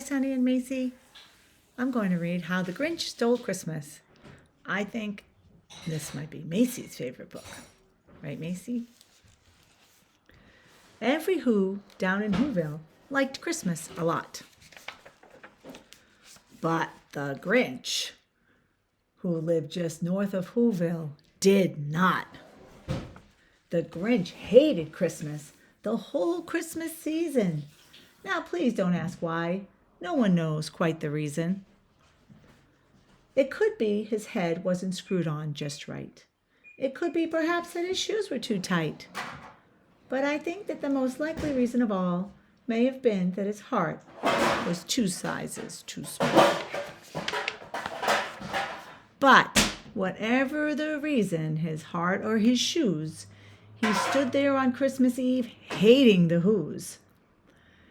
Sonny and Macy. I'm going to read How the Grinch Stole Christmas. I think this might be Macy's favorite book. Right, Macy? Every Who down in Whoville liked Christmas a lot. But the Grinch, who lived just north of Whoville, did not. The Grinch hated Christmas the whole Christmas season. Now, please don't ask why. No one knows quite the reason. It could be his head wasn't screwed on just right. It could be perhaps that his shoes were too tight. But I think that the most likely reason of all may have been that his heart was 2 sizes too small. But whatever the reason, his heart or his shoes, he stood there on Christmas Eve hating the Whos,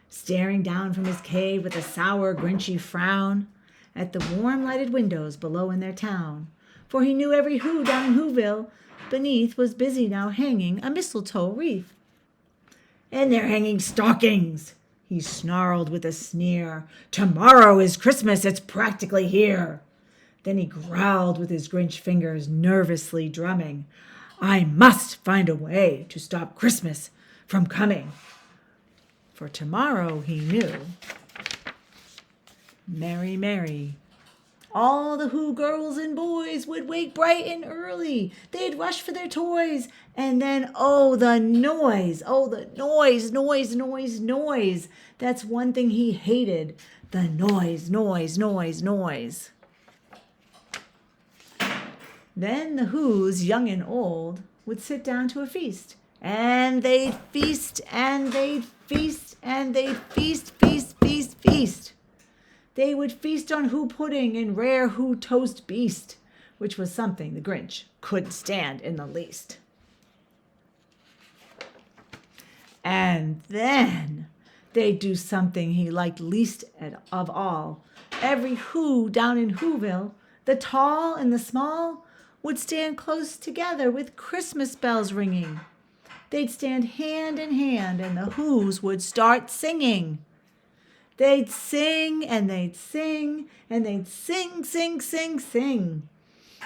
staring down from his cave with a sour, grinchy frown at the warm lighted windows below in their town, for he knew every Who down in Whoville beneath was busy now hanging a mistletoe wreath. "And they're hanging stockings," he snarled with a sneer. "Tomorrow is Christmas, it's practically here." Then he growled with his Grinch fingers nervously drumming, "I must find a way to stop Christmas from coming." For tomorrow, he knew, Mary, Mary, all the Who girls and boys would wake bright and early. They'd rush for their toys. And then, oh, the noise. Oh, the noise, noise, noise, noise. That's one thing he hated. The noise, noise, noise, noise. Then the Whos, young and old, would sit down to a feast. And they'd feast, and they'd feast, and they'd feast, feast, feast, feast. They would feast on Who pudding and rare Who toast beast, which was something the Grinch couldn't stand in the least. And then they'd do something he liked least of all. Every Who down in Whoville, the tall and the small, would stand close together with Christmas bells ringing. They'd stand hand in hand and the Whos would start singing. They'd sing and they'd sing and they'd sing, sing, sing, sing.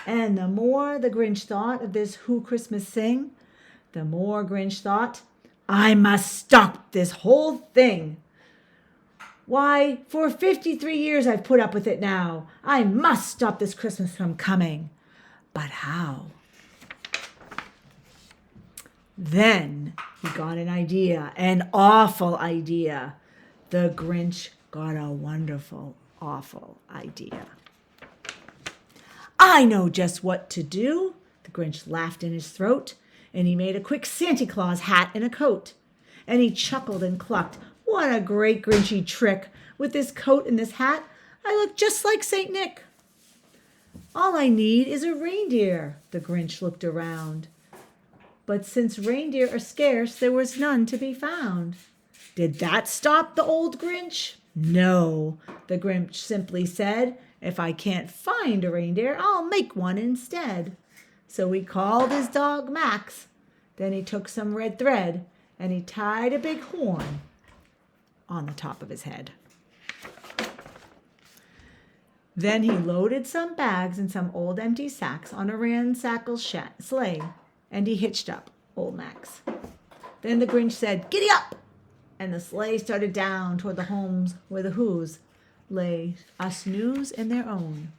And the more the Grinch thought of this Who Christmas sing, the more Grinch thought, I must stop this whole thing. Why, for 53 years I've put up with it now. I must stop this Christmas from coming. But how? Then he got an idea, an awful idea. The Grinch got a wonderful, awful idea. I know just what to do. The Grinch laughed in his throat, and he made a quick Santa Claus hat and a coat. And he chuckled and clucked, "What a great Grinchy trick! With this coat and this hat, I look just like Saint Nick." "All I need is a reindeer." The Grinch looked around. But since reindeer are scarce, there was none to be found. Did that stop the old Grinch? No, the Grinch simply said, "If I can't find a reindeer, I'll make one instead." So he called his dog Max. Then he took some red thread and he tied a big horn on the top of his head. Then he loaded some bags and some old empty sacks on a ramshackle sleigh, and he hitched up old Max. Then the Grinch said, "Giddy up!" And the sleigh started down toward the homes where the Whos lay a snooze in their town.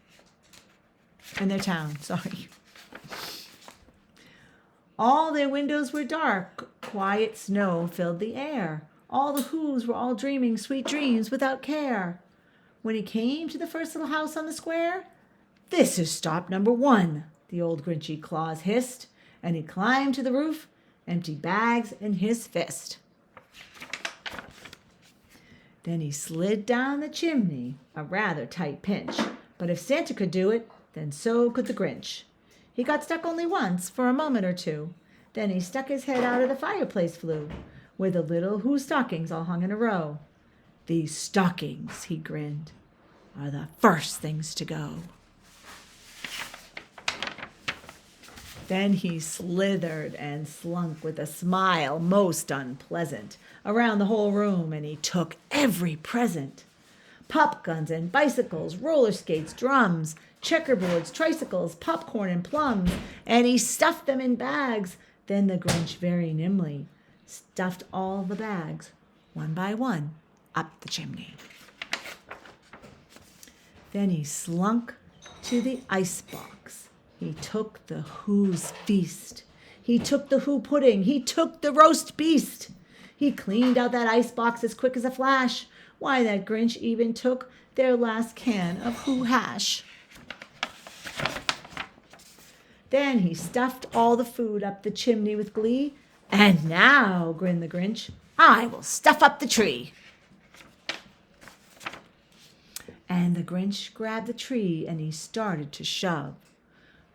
All their windows were dark. Quiet snow filled the air. All the Whos were all dreaming sweet dreams without care. When he came to the first little house on the square, "This is stop number 1, the old Grinchy Claus hissed, and he climbed to the roof, empty bags in his fist. Then he slid down the chimney, a rather tight pinch, but if Santa could do it, then so could the Grinch. He got stuck only once, for a moment or two. Then he stuck his head out of the fireplace flue, where the little Who stockings all hung in a row. "These stockings," he grinned, "are the first things to go." Then he slithered and slunk with a smile most unpleasant around the whole room, and he took every present. pop guns and bicycles, roller skates, drums, checkerboards, tricycles, popcorn and plums, and he stuffed them in bags. Then the Grinch very nimbly stuffed all the bags, one by one, up the chimney. Then he slunk to the ice box. He took the Who's feast. He took the Who pudding. He took the roast beast. He cleaned out that ice box as quick as a flash. Why, that Grinch even took their last can of Who hash. Then he stuffed all the food up the chimney with glee. And now, grinned the Grinch, I will stuff up the tree. And the Grinch grabbed the tree and he started to shove,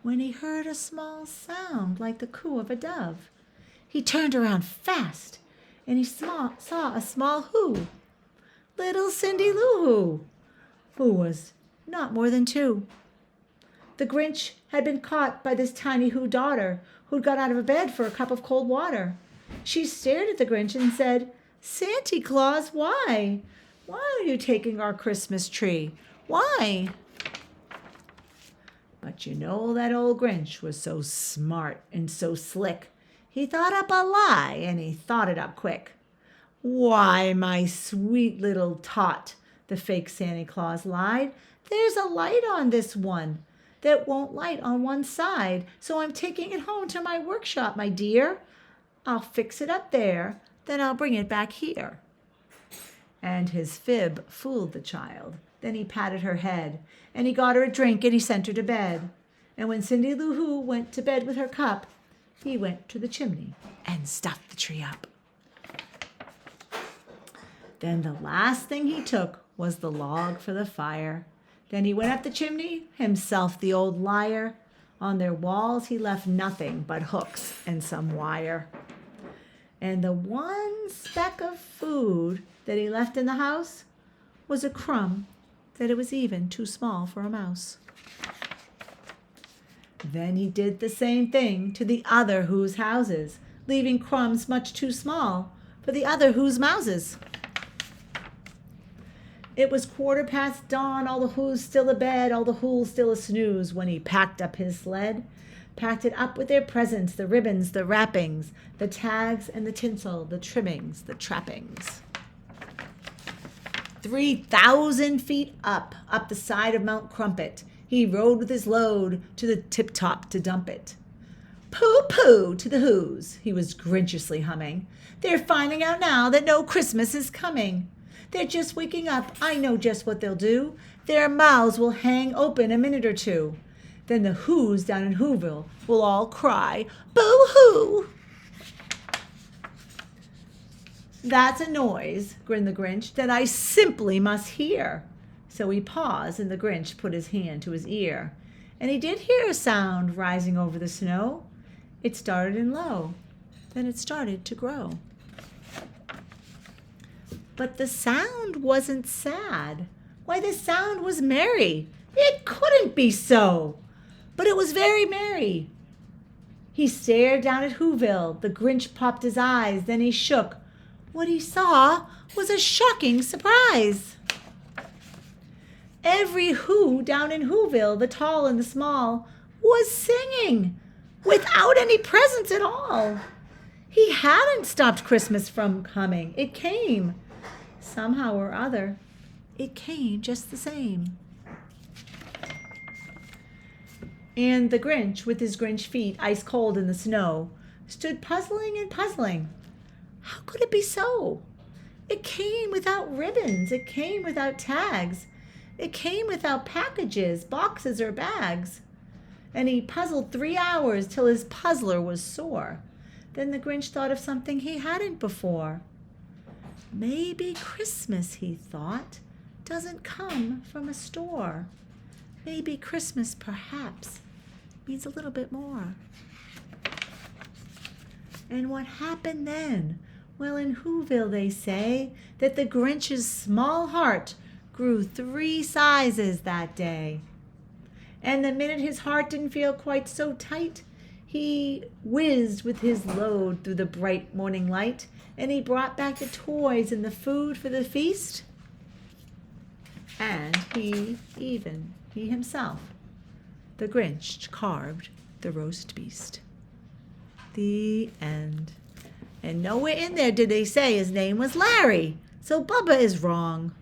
when he heard a small sound like the coo of a dove. He turned around fast and he saw a small Who, little Cindy Lou Who was not more than 2. The Grinch had been caught by this tiny Who daughter who'd got out of bed for a cup of cold water. She stared at the Grinch and said, Santa Claus, why? Why are you taking our Christmas tree? Why? But you know that old Grinch was so smart and so slick. He thought up a lie and he thought it up quick. Why, my sweet little tot, the fake Santa Claus lied. There's a light on this one that won't light on one side, so I'm taking it home to my workshop, my dear. I'll fix it up there, then I'll bring it back here. And his fib fooled the child. Then he patted her head, and he got her a drink, and he sent her to bed. And when Cindy Lou Who went to bed with her cup, he went to the chimney and stuffed the tree up. Then the last thing he took was the log for the fire. Then he went up the chimney, himself the old liar. On their walls he left nothing but hooks and some wire. And the one speck of food that he left in the house was a crumb that it was even too small for a mouse. Then he did the same thing to the other Who's houses, leaving crumbs much too small for the other Who's mouses. It was 1/4 dawn, all the Who's still abed, all the Who's still a snooze, when he packed up his sled, packed it up with their presents, the ribbons, the wrappings, the tags and the tinsel, the trimmings, the trappings. 3,000 feet up the side of Mount Crumpet, he rode with his load to the tip-top to dump it. Pooh-pooh to the Who's, he was grinchiously humming. They're finding out now that no Christmas is coming. They're just waking up, I know just what they'll do. Their mouths will hang open a minute or two. Then the Who's down in Whoville will all cry, boo-hoo! That's a noise, grinned the Grinch, that I simply must hear. So he paused, and the Grinch put his hand to his ear. And he did hear a sound rising over the snow. It started in low, then it started to grow. But the sound wasn't sad. Why, the sound was merry. It couldn't be so. But it was very merry. He stared down at Whoville. The Grinch popped his eyes, then he shook. What he saw was a shocking surprise. Every Who down in Whoville, the tall and the small, was singing without any presents at all. He hadn't stopped Christmas from coming. It came. Somehow or other, it came just the same. And the Grinch, with his Grinch feet ice cold in the snow, stood puzzling and puzzling. How could it be so? It came without ribbons. It came without tags. It came without packages, boxes, or bags. And he puzzled 3 hours till his puzzler was sore. Then the Grinch thought of something he hadn't before. Maybe Christmas, he thought, doesn't come from a store. Maybe Christmas, perhaps, means a little bit more. And what happened then? Well, in Whoville they say that the Grinch's small heart grew 3 sizes that day. And the minute his heart didn't feel quite so tight, he whizzed with his load through the bright morning light, and he brought back the toys and the food for the feast. And he himself, the Grinch, carved the roast beast. The end. And nowhere in there did they say his name was Larry. So Bubba is wrong.